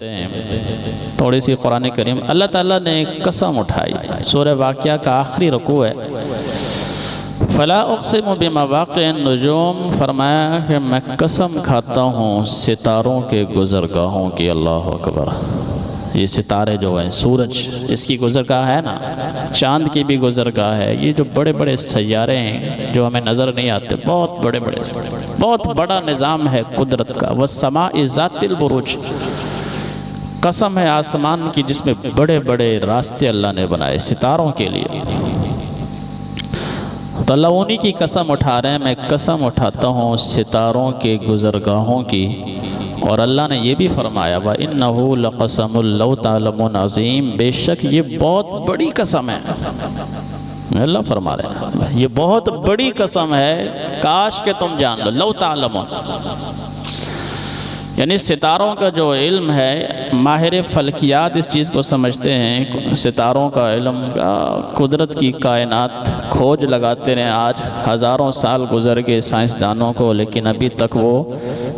کرتے ہیں تھوڑی سی قرآن کریم اللہ تعالیٰ نے ایک قسم اٹھائی. سورہ واقعہ کا آخری رکوع ہے. فلا اقسم بمواقع النجوم، فرمایا کہ میں قسم کھاتا ہوں ستاروں کے گزرگاہوں کی. اللہ اکبر. یہ ستارے جو ہیں، سورج اس کی گزرگاہ ہے نا، چاند کی بھی گزرگاہ ہے. یہ جو بڑے بڑے سیارے ہیں جو ہمیں نظر نہیں آتے، بہت بڑے بڑے، بہت بڑا نظام ہے قدرت کا. والسماء ذات البروج، قسم ہے آسمان کی جس میں بڑے بڑے راستے اللہ نے بنائے ستاروں کے لیے. تو اللہ انہی کی قسم اٹھا رہے ہیں. میں قسم اٹھاتا ہوں ستاروں کے گزرگاہوں کی. اور اللہ نے یہ بھی فرمایا وَإِنَّهُ لَقَسَمٌ لَوْ تَعْلَمُونَ عَظِيمٌ، بے شک یہ بہت بڑی قسم ہے. اللہ فرما رہے ہیں یہ بہت بڑی قسم ہے، کاش کہ تم جان لو. لو تعلمون، یعنی ستاروں کا جو علم ہے، ماہر فلکیات اس چیز کو سمجھتے ہیں. ستاروں کا علم کا قدرت کی کائنات کھوج لگاتے رہے، آج ہزاروں سال گزر گئے سائنسدانوں کو، لیکن ابھی تک وہ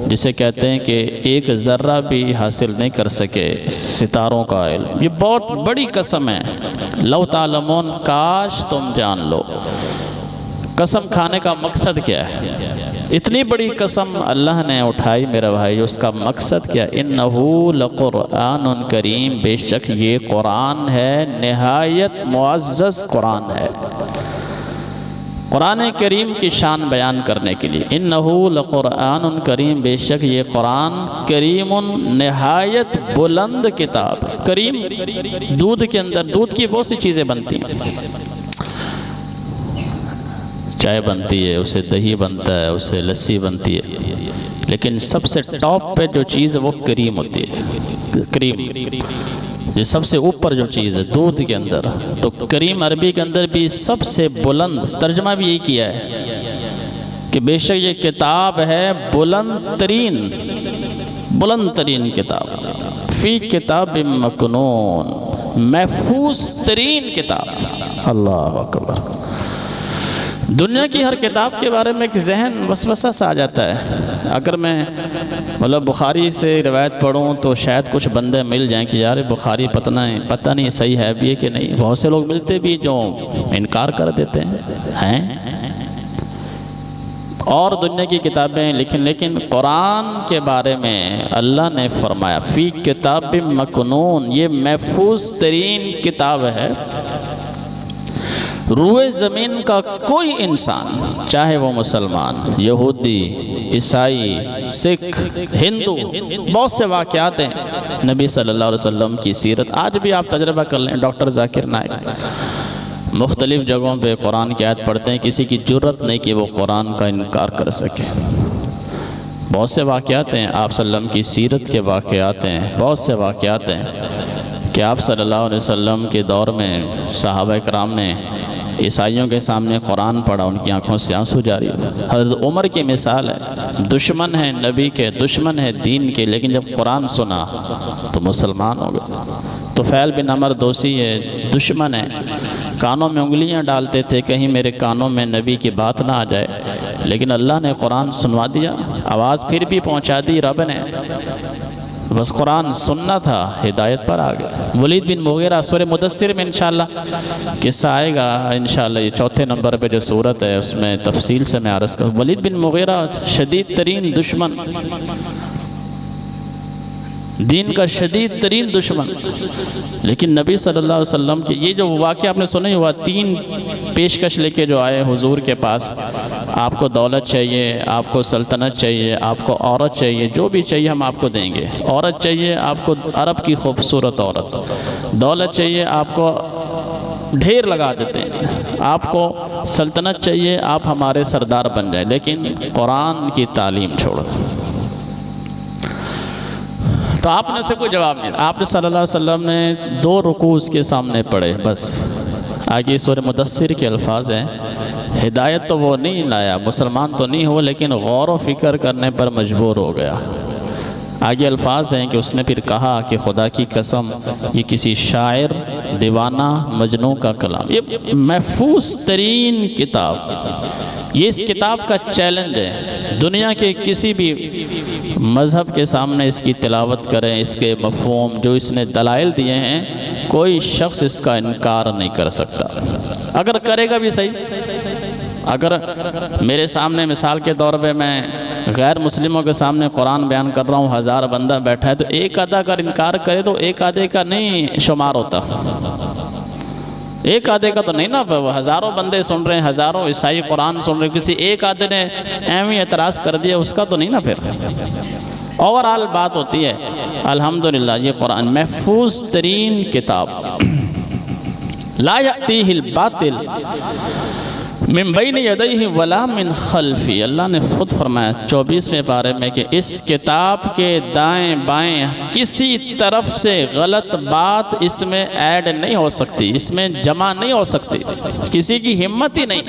جسے کہتے ہیں کہ ایک ذرہ بھی حاصل نہیں کر سکے ستاروں کا علم. یہ بہت بڑی قسم ہے. لو تعلمون، کاش تم جان لو. قسم کھانے کا مقصد کیا ہے؟ اتنی بڑی قسم اللہ نے اٹھائی میرا بھائی، اس کا مقصد کیا؟ انہو لقرآن کریم، بے شک یہ قرآن ہے، نہایت معزز قرآن ہے. قرآن کریم کی شان بیان کرنے کے لیے انہو لقرآن کریم، بے شک یہ قرآن کریم، نہایت بلند کتاب. کریم دودھ کے اندر، دودھ کی بہت سی چیزیں بنتی ہیں، چائے بنتی ہے، اسے دہی بنتا ہے، اسے لسی بنتی ہے، لیکن سب سے ٹاپ پہ جو چیز ہے وہ کریم ہوتی ہے. کریم یہ سب سے اوپر جو چیز ہے دودھ کے اندر. تو کریم عربی کے اندر بھی سب سے بلند، ترجمہ بھی یہی کیا ہے کہ بے شک یہ کتاب ہے بلند ترین کتاب. فی کتاب مکنون، محفوظ ترین کتاب. اللہ اکبر. دنیا کی ہر کتاب کے بارے میں ایک ذہن وسوسہ سا آ جاتا ہے. اگر میں بخاری سے روایت پڑھوں تو شاید کچھ بندے مل جائیں کہ یار بخاری پتہ نہیں صحیح ہے بھی کہ نہیں. بہت سے لوگ ملتے بھی جو انکار کر دیتے ہیں. اور دنیا کی کتابیں لیکن قرآن کے بارے میں اللہ نے فرمایا فی کتاب مکنون، یہ محفوظ ترین کتاب ہے. روئے زمین کا کوئی انسان، چاہے وہ مسلمان، یہودی، عیسائی، سکھ، ہندو، بہت سے واقعات ہیں نبی صلی اللہ علیہ وسلم کی سیرت. آج بھی آپ تجربہ کر لیں. ڈاکٹر ذاکر نائک مختلف جگہوں پہ قرآن کی آیت پڑھتے ہیں، کسی کی جرت نہیں کہ وہ قرآن کا انکار کر سکے. بہت سے واقعات ہیں، آپ صلی اللہ علیہ وسلم کی سیرت کے واقعات ہیں، بہت سے واقعات ہیں کہ آپ صلی اللہ علیہ وسلم کے دور میں صحابہ کرام نے عیسائیوں کے سامنے قرآن پڑھا، ان کی آنکھوں سے آنسو جاری ہو. حضرت عمر کی مثال ہے، دشمن ہے نبی کے، دشمن ہے دین کے، لیکن جب قرآن سنا تو مسلمان ہو گئے. طفیل بن عمر دوسی ہے، دشمن ہے، کانوں میں انگلیاں ڈالتے تھے کہیں میرے کانوں میں نبی کی بات نہ آ جائے، لیکن اللہ نے قرآن سنوا دیا، آواز پھر بھی پہنچا دی رب نے. بس قرآن سننا تھا، ہدایت پر آ گئے. ولید بن مغیرہ، سورہ مدثر میں انشاءاللہ قصہ آئے گا انشاءاللہ. یہ چوتھے نمبر پہ جو سورت ہے اس میں تفصیل سے میں عرض کروں. ولید بن مغیرہ شدید ترین دشمن، دین کا شدید ترین دشمن، لیکن نبی صلی اللہ علیہ وسلم کے یہ جو واقعہ آپ نے سنا ہی ہوا، 3 پیشکش لے کے جو آئے حضور کے پاس، آپ کو دولت چاہیے، آپ کو سلطنت چاہیے، آپ کو عورت چاہیے، جو بھی چاہیے ہم آپ کو دیں گے. عورت چاہیے آپ کو عرب کی خوبصورت عورت، دولت چاہیے آپ کو ڈھیر لگا دیتے ہیں، آپ کو سلطنت چاہیے آپ ہمارے سردار بن جائیں، لیکن قرآن کی تعلیم چھوڑ. تو آپ نے اسے کوئی جواب نہیں. آپ نے صلی اللہ علیہ وسلم نے 2 رکوع اس کے سامنے پڑھے بس. آگے سورہ مدثر کے الفاظ ہیں، ہدایت تو وہ نہیں لایا، مسلمان تو نہیں ہو، لیکن غور و فکر کرنے پر مجبور ہو گیا. آگے الفاظ ہیں کہ اس نے پھر کہا کہ خدا کی قسم یہ کسی شاعر، دیوانہ، مجنوں کا کلام. یہ محفوظ ترین کتاب، یہ اس کتاب کا چیلنج ہے. دنیا کے کسی بھی مذہب کے سامنے اس کی تلاوت کریں، اس کے مفہوم جو اس نے دلائل دیے ہیں، کوئی شخص اس کا انکار نہیں کر سکتا۔ اگر کرے گا بھی صحیح، اگر میرے سامنے مثال کے طور پہ میں غیر مسلموں کے سامنے قرآن بیان کر رہا ہوں، 1000 بندہ بیٹھا ہے، تو ایک آدھا اگر انکار کرے تو ایک آدھے کا نہیں شمار ہوتا، ایک آدھے کا تو نہیں نا، ہزاروں بندے سن رہے ہیں، ہزاروں عیسائی قرآن سن رہے ہیں، کسی ایک آدھے نے ایویں اعتراض کر دیا، اس کا تو نہیں نا پھر۔ اوورآل بات ہوتی ہے۔ الحمدللہ یہ قرآن محفوظ ترین کتاب، لا یأتیہ الباطل من بین یدیہ ولا من خلفی، اللہ نے خود فرمایا 24ویں پارے میں کہ اس کتاب کے دائیں بائیں کسی طرف سے غلط بات اس میں ایڈ نہیں ہو سکتی، اس میں جمع نہیں ہو سکتی، کسی کی ہمت ہی نہیں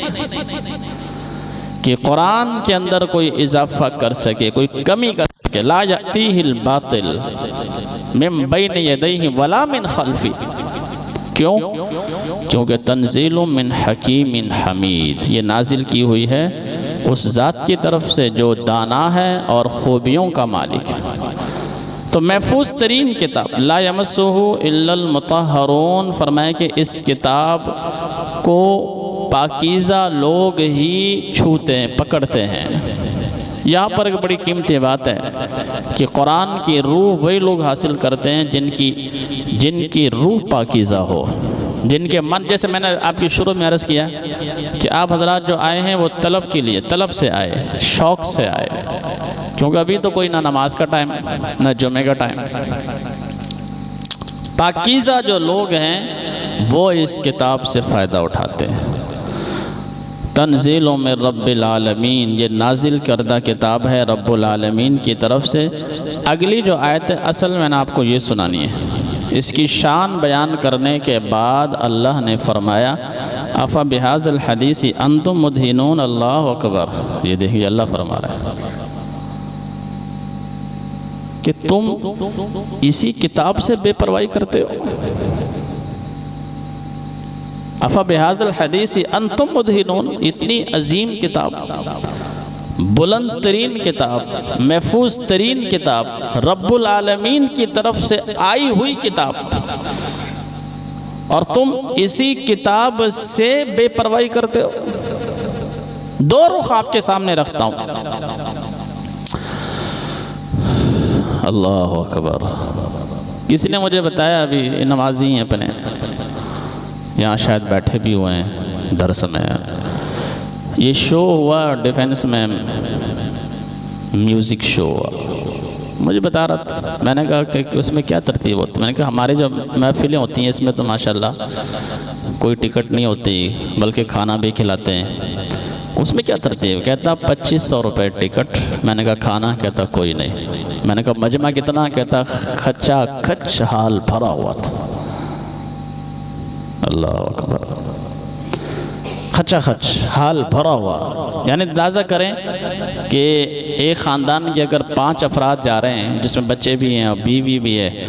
کہ قرآن کے اندر کوئی اضافہ کر سکے، کوئی کمی کر سکے۔ لا یأتیہ الباطل من بین یدیہ ولا من خلفی، کیوں؟ کیونکہ تنزیل من حکیم حمید، یہ نازل کی ہوئی ہے اس ذات کی طرف سے جو دانا ہے اور خوبیوں کا مالک ہے۔ تو محفوظ ترین کتاب، لا یمسہ الا المطہرون، فرمایا کہ اس کتاب کو پاکیزہ لوگ ہی چھوتے ہیں، پکڑتے ہیں۔ یہاں پر ایک بڑی قیمتی بات ہے کہ قرآن کی روح وہی لوگ حاصل کرتے ہیں جن کی روح پاکیزہ ہو، جن کے من، جیسے میں نے آپ کی شروع میں عرض کیا کہ آپ حضرات جو آئے ہیں وہ طلب کے لیے، طلب سے آئے، شوق سے آئے، کیونکہ ابھی تو کوئی نہ نماز کا ٹائم نہ جمعے کا ٹائم۔ پاکیزہ جو لوگ ہیں وہ اس کتاب سے فائدہ اٹھاتے ہیں۔ تنزیل من رب العالمین، یہ نازل کردہ کتاب ہے رب العالمین کی طرف سے۔ اگلی جو آیت ہے اصل میں نے آپ کو یہ سنانی ہے، اس کی شان بیان کرنے کے بعد اللہ نے فرمایا افا بہذا الحدیث انتم مدہنون، اللہ اکبر۔ یہ دیکھیے اللہ فرما رہا ہے کہ تم اسی کتاب سے بے پرواہی کرتے ہو۔ افا بہذا الحدیث انتم مدہنون، اتنی عظیم کتاب، بلند ترین کتاب، محفوظ ترین کتاب، رب العالمین کی طرف سے آئی ہوئی کتاب، اور تم اسی کتاب سے بے پرواہی کرتے ہو۔ دو رخ آپ کے سامنے رکھتا ہوں، اللہ اکبر۔ کسی نے مجھے بتایا، ابھی نمازی ہیں اپنے یہاں شاید بیٹھے بھی ہوئے ہیں درس میں، یہ شو ہوا ڈیفنس میں، میوزک شو ہوا، مجھے بتا رہا تھا، میں نے کہا کہ اس میں کیا ترتیب ہوتی ہے؟ میں نے کہا ہماری جو محفلیں ہوتی ہیں اس میں تو ماشاءاللہ کوئی ٹکٹ نہیں ہوتی، بلکہ کھانا بھی کھلاتے ہیں، اس میں کیا ترتیب؟ کہتا 2500 روپے ٹکٹ، میں نے کہا کھانا؟ کہتا کوئی نہیں، میں نے کہا مجمع کتنا؟ کہتا کھچا کھچ حال بھرا ہوا تھا، اللہ اکبر، کھچا کھچ حال بھرا ہوا، یعنی اندازہ کریں کہ ایک خاندان کے اگر 5 افراد جا رہے ہیں جس میں بچے بھی ہیں اور بیوی بھی ہے،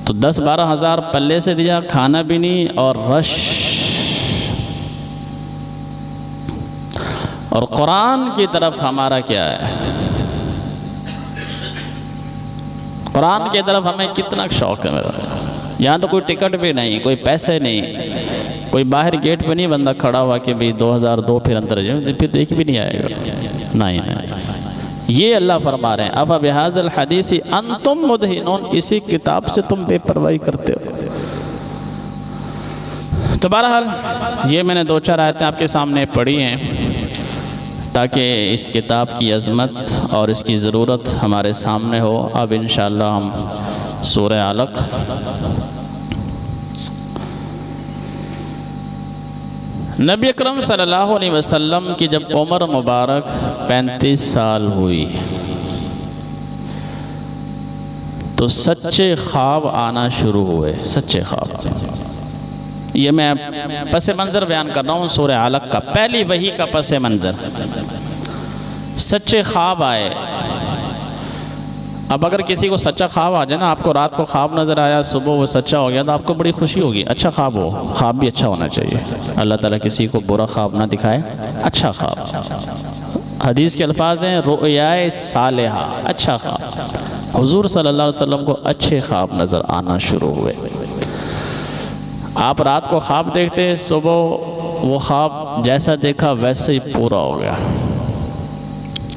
تو 10-12 ہزار پلے سے دیا، کھانا بھی نہیں اور رش۔ اور قرآن کی طرف ہمارا کیا ہے؟ قرآن کی طرف ہمیں کتنا شوق ہے میرا، یہاں تو کوئی ٹکٹ بھی نہیں، کوئی پیسے نہیں، کوئی باہر گیٹ پہ نہیں بندہ کھڑا ہوا کہ بھی 2002 پھر اندر جائے، پھر دیکھ بھی نہیں آئے گا، نہیں۔ یہ اللہ فرما رہے ہیں افا بہذا الحدیث انتم مدہنون، اسی کتاب سے تم بے پرواہی کرتے ہو۔ تو بہرحال یہ میں نے 2-4 آیتیں آپ کے سامنے پڑھی ہیں تاکہ اس کتاب کی عظمت اور اس کی ضرورت ہمارے سامنے ہو۔ اب انشاءاللہ ہم سورہ علق نبی اکرم صلی اللہ علیہ وسلم کی جب عمر مبارک 35 سال ہوئی تو سچے خواب آنا شروع ہوئے، سچے خواب۔ یہ میں پس منظر بیان کر رہا ہوں سورہ علق کا، پہلی وحی کا پس منظر، سچے خواب آئے۔ اب اگر کسی کو سچا خواب آ جائے نا، آپ کو رات کو خواب نظر آیا، صبح وہ سچا ہو گیا، تو آپ کو بڑی خوشی ہوگی۔ اچھا خواب ہو، خواب بھی اچھا ہونا چاہیے، اللہ تعالیٰ کسی کو برا خواب نہ دکھائے، اچھا خواب۔ حدیث کے الفاظ ہیں رؤیائے صالحہ، اچھا خواب۔ حضور صلی اللہ علیہ وسلم کو اچھے خواب نظر آنا شروع ہوئے۔ آپ رات کو خواب دیکھتے، صبح وہ خواب جیسا دیکھا ویسے ہی پورا ہو گیا۔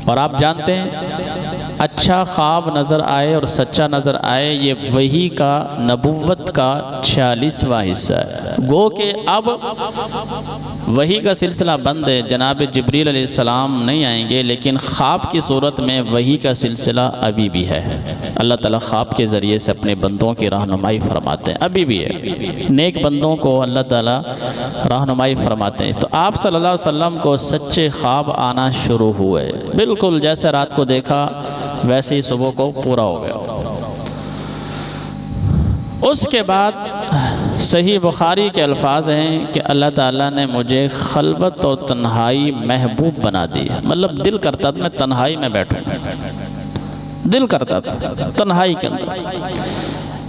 اور آپ جانتے ہیں اچھا خواب نظر آئے اور سچا نظر آئے، یہ وحی کا، نبوت کا 46واں حصہ ہے۔ گو کہ اب وحی کا سلسلہ بند ہے، جناب جبریل علیہ السلام نہیں آئیں گے، لیکن خواب کی صورت میں وحی کا سلسلہ ابھی بھی ہے۔ اللہ تعالیٰ خواب کے ذریعے سے اپنے بندوں کی رہنمائی فرماتے ہیں، ابھی بھی ہے، نیک بندوں کو اللہ تعالیٰ رہنمائی فرماتے ہیں۔ تو آپ صلی اللہ علیہ وسلم کو سچے خواب آنا شروع ہوئے، بالکل جیسے رات کو دیکھا ویسے ہی صبح کو پورا ہو گیا۔ اس کے بعد صحیح بخاری کے الفاظ ہیں کہ اللہ تعالیٰ نے مجھے خلوت اور تنہائی محبوب بنا دی، مطلب دل کرتا تھا میں تنہائی میں بیٹھوں، دل کرتا تھا تنہائی کے اندر،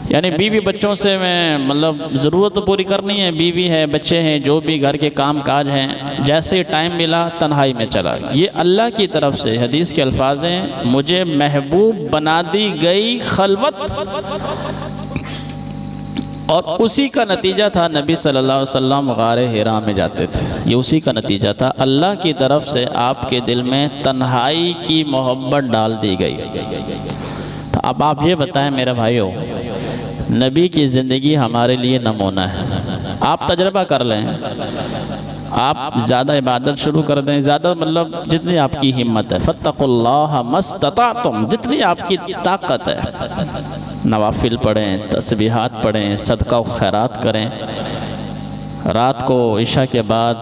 یعنی بیوی بچوں سے میں مطلب ضرورت پوری کرنی ہے، بیوی ہے، بچے ہیں، جو بھی گھر کے کام کاج ہیں، جیسے ٹائم ملا تنہائی میں چلا گیا۔ یہ اللہ کی طرف سے حدیث کے الفاظ ہیں، مجھے محبوب بنا دی گئی خلوت، اور اسی کا نتیجہ تھا نبی صلی اللہ علیہ وسلم غار حرا میں جاتے تھے، یہ اسی کا نتیجہ تھا، اللہ کی طرف سے آپ کے دل میں تنہائی کی محبت ڈال دی گئی۔ تو اب آپ یہ بتائیں میرے بھائیو، نبی کی زندگی ہمارے لیے نمونہ ہے۔ آپ تجربہ کر لیں، آپ زیادہ عبادت شروع کر دیں، زیادہ مطلب جتنی آپ کی ہمت ہے، فاتقوا اللہ ما استطعتم، جتنی آپ کی طاقت ہے، نوافل پڑھیں، تسبیحات پڑھیں، صدقہ و خیرات کریں، رات کو عشاء کے بعد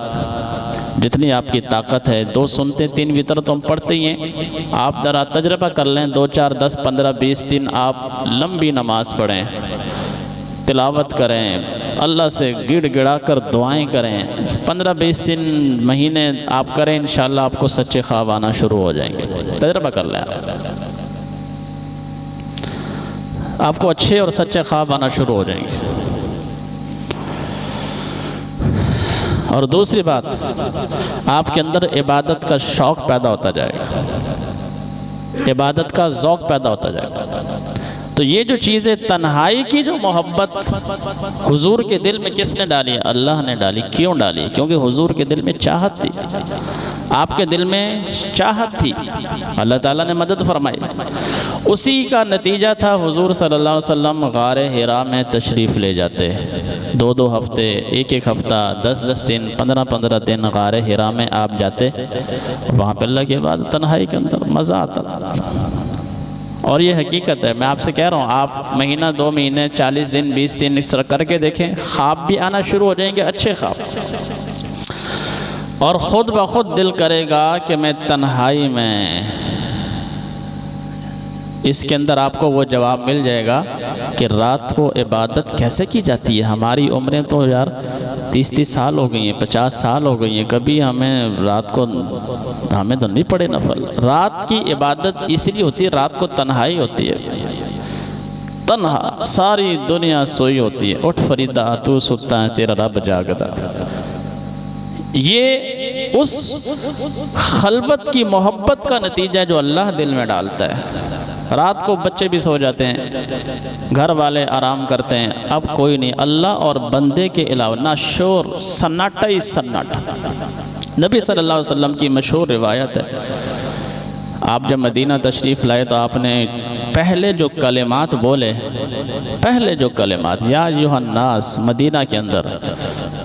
جتنی آپ کی طاقت ہے، 2 سنتے 3 وتر تو ہم پڑھتے ہی ہیں، آپ ذرا تجربہ کر لیں، 2 4 10 15 20 دن آپ لمبی نماز پڑھیں، تلاوت کریں، اللہ سے گڑ گڑا کر دعائیں کریں، 15 20 دن مہینے آپ کریں، انشاءاللہ آپ کو سچے خواب آنا شروع ہو جائیں گے۔ تجربہ کر لیں، آپ کو اچھے اور سچے خواب آنا شروع ہو جائیں گے۔ اور دوسری بات، آپ کے اندر عبادت کا شوق پیدا ہوتا جائے گا، عبادت کا ذوق پیدا ہوتا جائے گا۔ تو یہ جو چیزیں، تنہائی کی جو محبت حضور کے دل میں کس نے ڈالی؟ اللہ نے ڈالی۔ کیوں ڈالی؟ کیونکہ حضور کے دل میں چاہت تھی، آپ کے دل میں چاہت تھی، اللہ تعالیٰ نے مدد فرمائی، اسی کا نتیجہ تھا حضور صلی اللہ علیہ وسلم غار حرا میں تشریف لے جاتے، 2 ہفتے، 1 ہفتہ، 10 دن، 15 دن غار حرا میں آپ جاتے، وہاں پہ اللہ کے بعد تنہائی کے اندر مزہ آتا۔ اور یہ حقیقت ہے، میں آپ سے کہہ رہا ہوں، آپ مہینہ 2 مہینے 40 دن 20 دن اس طرح کر کے دیکھیں، خواب بھی آنا شروع ہو جائیں گے، اچھے خواب، اور خود بخود دل کرے گا کہ میں تنہائی میں، اس کے اندر آپ کو وہ جواب مل جائے گا کہ رات کو عبادت کیسے کی جاتی ہے۔ ہماری عمریں تو یار 30 سال ہو گئی ہیں، 50 سال ہو گئی ہیں، کبھی ہمیں رات کو، ہمیں تو نہیں پڑے نفل۔ رات کی عبادت اس لیے ہوتی ہے، رات کو تنہائی ہوتی ہے، تنہا، ساری دنیا سوئی ہوتی ہے، اٹھ فریدہ تو ستا ہے، تیرا رب جاگتا۔ یہ اس خلوت کی محبت کا نتیجہ جو اللہ دل میں ڈالتا ہے۔ رات کو بچے بھی سو جاتے ہیں، گھر والے آرام کرتے ہیں، اب کوئی نہیں، اللہ اور بندے کے علاوہ نہ شور، سناٹا ہی سناٹا۔ نبی صلی اللہ علیہ وسلم کی مشہور روایت ہے، آپ جب مدینہ تشریف لائے تو آپ نے پہلے جو کلمات بولے، پہلے جو کلمات، یا ایھا الناس، مدینہ کے اندر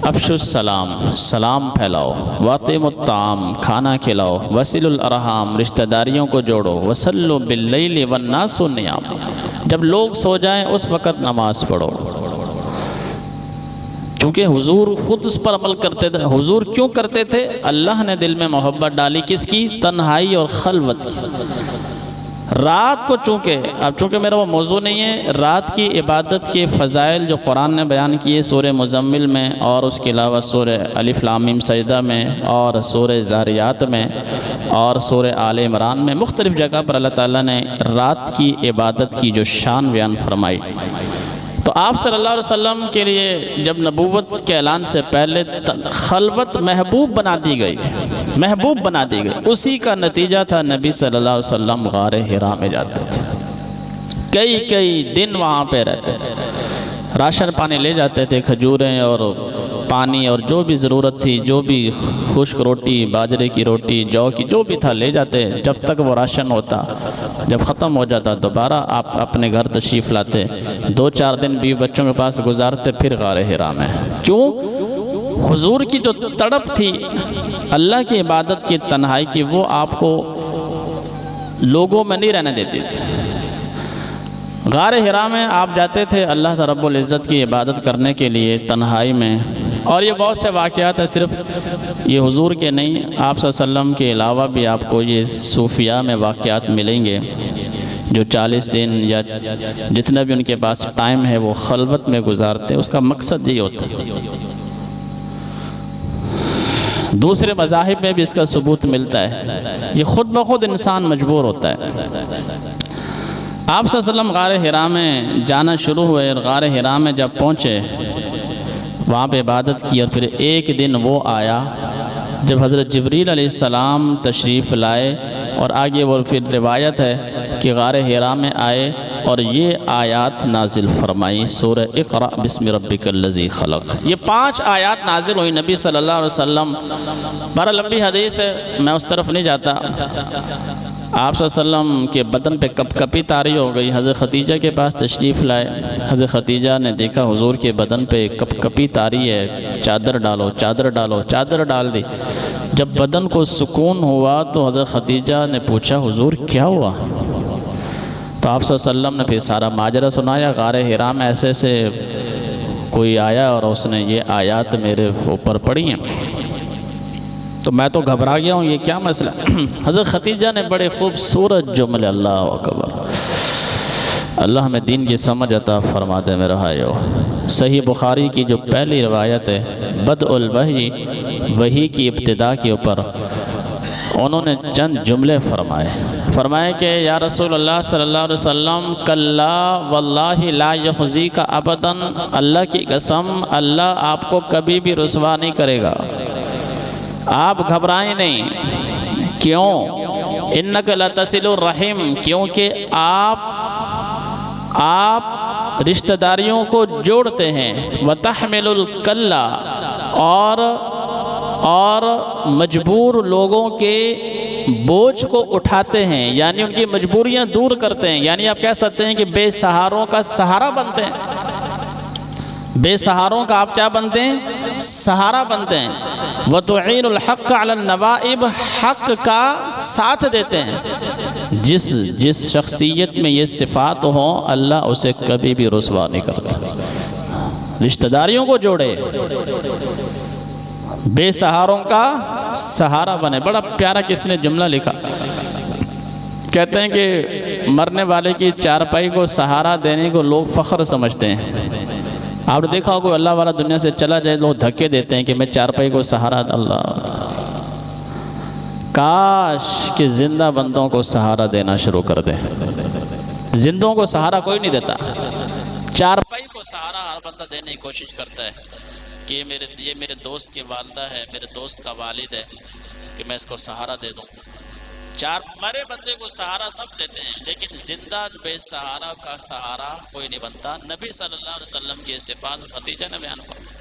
افشوا السلام، سلام پھیلاؤ، واطعموا الطعام، کھانا کھلاؤ، وصلوا الارحام، رشتہ داریوں کو جوڑو، وصلوا باللیل والناس نیام، جب لوگ سو جائیں اس وقت نماز پڑھو۔ کیونکہ حضور خود اس پر عمل کرتے تھے۔ حضور کیوں کرتے تھے؟ اللہ نے دل میں محبت ڈالی، کس کی؟ تنہائی اور خلوت کی۔ رات کو چونکہ میرا وہ موضوع نہیں ہے، رات کی عبادت کے فضائل جو قرآن نے بیان کیے سورہ مزمل میں، اور اس کے علاوہ سورہ الف لام میم سجدہ میں، اور سورہ زاریات میں، اور سورہ آل عمران میں، مختلف جگہ پر اللہ تعالیٰ نے رات کی عبادت کی جو شان بیان فرمائی۔ تو آپ صلی اللہ علیہ وسلم کے لیے جب نبوت کے اعلان سے پہلے خلوت محبوب بنا دی گئی، محبوب بنا دی گئی، اسی کا نتیجہ تھا نبی صلی اللہ علیہ وسلم غار حرا میں جاتے تھے، کئی دن وہاں پہ رہتے تھے، راشن پانی لے جاتے تھے، کھجوریں اور پانی اور جو بھی ضرورت تھی، جو بھی خشک روٹی، باجرے کی روٹی، جو کی جو بھی تھا لے جاتے، جب تک وہ راشن ہوتا، جب ختم ہو جاتا دوبارہ آپ اپنے گھر تشریف لاتے، 2-4 دن بھی بچوں کے پاس گزارتے، پھر غار حرا میں۔ کیوں؟ حضور کی جو تڑپ تھی اللہ کی عبادت کی، تنہائی کی، وہ آپ کو لوگوں میں نہیں رہنے دیتی تھی۔ غار حرا میں آپ جاتے تھے اللہ رب العزت کی عبادت کرنے کے لیے تنہائی میں، اور یہ بہت سے واقعات ہیں، صرف یہ حضور کے نہیں، آپ صلی اللہ علیہ وسلم کے علاوہ بھی آپ کو یہ صوفیاء میں واقعات ملیں گے جو 40 دن یا جتنا بھی ان کے پاس ٹائم ہے وہ خلوت میں گزارتے، اس کا مقصد یہی ہوتا ہے۔ دوسرے مذاہب میں بھی اس کا ثبوت ملتا ہے، یہ خود بخود انسان مجبور ہوتا ہے۔ آپ صلی اللہ علیہ وسلم غار حرا میں جانا شروع ہوئے، اور غار حرا میں جب پہنچے وہاں پہ عبادت کی، اور پھر ایک دن وہ آیا جب حضرت جبریل علیہ السلام تشریف لائے، اور آگے وہ پھر روایت ہے کہ غار حرا میں آئے اور یہ آیات نازل فرمائی، سورہ اقرأ بسم ربک الذی خلق۔ یہ 5 آیات نازل ہوئی نبی صلی اللہ علیہ وسلم، بڑا لمبی حدیث ہے، میں اس طرف نہیں جاتا۔ آپ صلی اللہ علیہ وسلم کے بدن پہ کپ کپی طاری ہو گئی، حضرت خدیجہ کے پاس تشریف لائے، حضرت خدیجہ نے دیکھا حضور کے بدن پہ کپ کپی طاری ہے، چادر ڈالو، چادر ڈالو، چادر ڈال دی۔ جب بدن کو سکون ہوا تو حضرت خدیجہ نے پوچھا حضور کیا ہوا؟ تو آپ صلی اللہ علیہ وسلم نے پھر سارا ماجرا سنایا، غار حرا میں ایسے سے کوئی آیا اور اس نے یہ آیات میرے اوپر پڑھی ہیں، تو میں تو گھبرا گیا ہوں، یہ کیا مسئلہ؟ حضرت خدیجہ نے بڑے خوبصورت جملے، اللہ اکبر، اللہ ہمیں دین کی سمجھ عطا فرما دے میرے بھائیو۔ صحیح بخاری کی جو پہلی روایت ہے، بدء الوحی، وحی کی ابتدا کے اوپر انہوں نے چند جملے فرمائے کہ یا رسول اللہ صلی اللہ علیہ وسلم، کلا واللہ لا یخزیک ابدا، اللہ کی قسم اللہ آپ کو کبھی بھی رسوا نہیں کرے گا، آپ گھبرائیں نہیں۔ کیوں؟ انک لتصل الرحم، کیونکہ آپ رشتہ داریوں کو جوڑتے ہیں، وتحمل الکلا، اور مجبور لوگوں کے بوجھ کو اٹھاتے ہیں، یعنی ان کی مجبوریاں دور کرتے ہیں، یعنی آپ کہہ سکتے ہیں کہ بے سہاروں کا سہارا بنتے ہیں، بے سہاروں کا آپ کیا بنتے ہیں؟ سہارا بنتے ہیں۔ وَتُعِينُ الْحَقَّ عَلَى النَّوَائِبِ، حق کا ساتھ دیتے ہیں۔ جس شخصیت میں یہ صفات ہوں اللہ اسے کبھی بھی رسوا نہیں کرتا۔ رشتہ داریوں کو جوڑے، بے سہاروں کا سہارا بنے۔ بڑا پیارا کس نے جملہ لکھا، کہتے ہیں کہ مرنے والے کی چارپائی کو سہارا دینے کو لوگ فخر سمجھتے ہیں۔ آپ نے دیکھا ہوگا اللہ والا دنیا سے چلا جائے لوگ دھکے دیتے ہیں کہ میں چارپائی کو سہارا، اللہ کاش کہ زندہ بندوں کو سہارا دینا شروع کر دے۔ زندوں کو سہارا کوئی نہیں دیتا، چارپائی کو سہارا ہر بندہ دینے کی کوشش کرتا ہے کہ یہ میرے دوست کی والدہ ہے، میرے دوست کا والد ہے، کہ میں اس کو سہارا دے دوں۔ مرے بندے کو سہارا سب دیتے ہیں، لیکن زندہ بے سہارا کا سہارا کوئی نہیں بنتا۔ نبی صلی اللہ علیہ وسلم کی صفات خدیجہ نے بیان فرمائی۔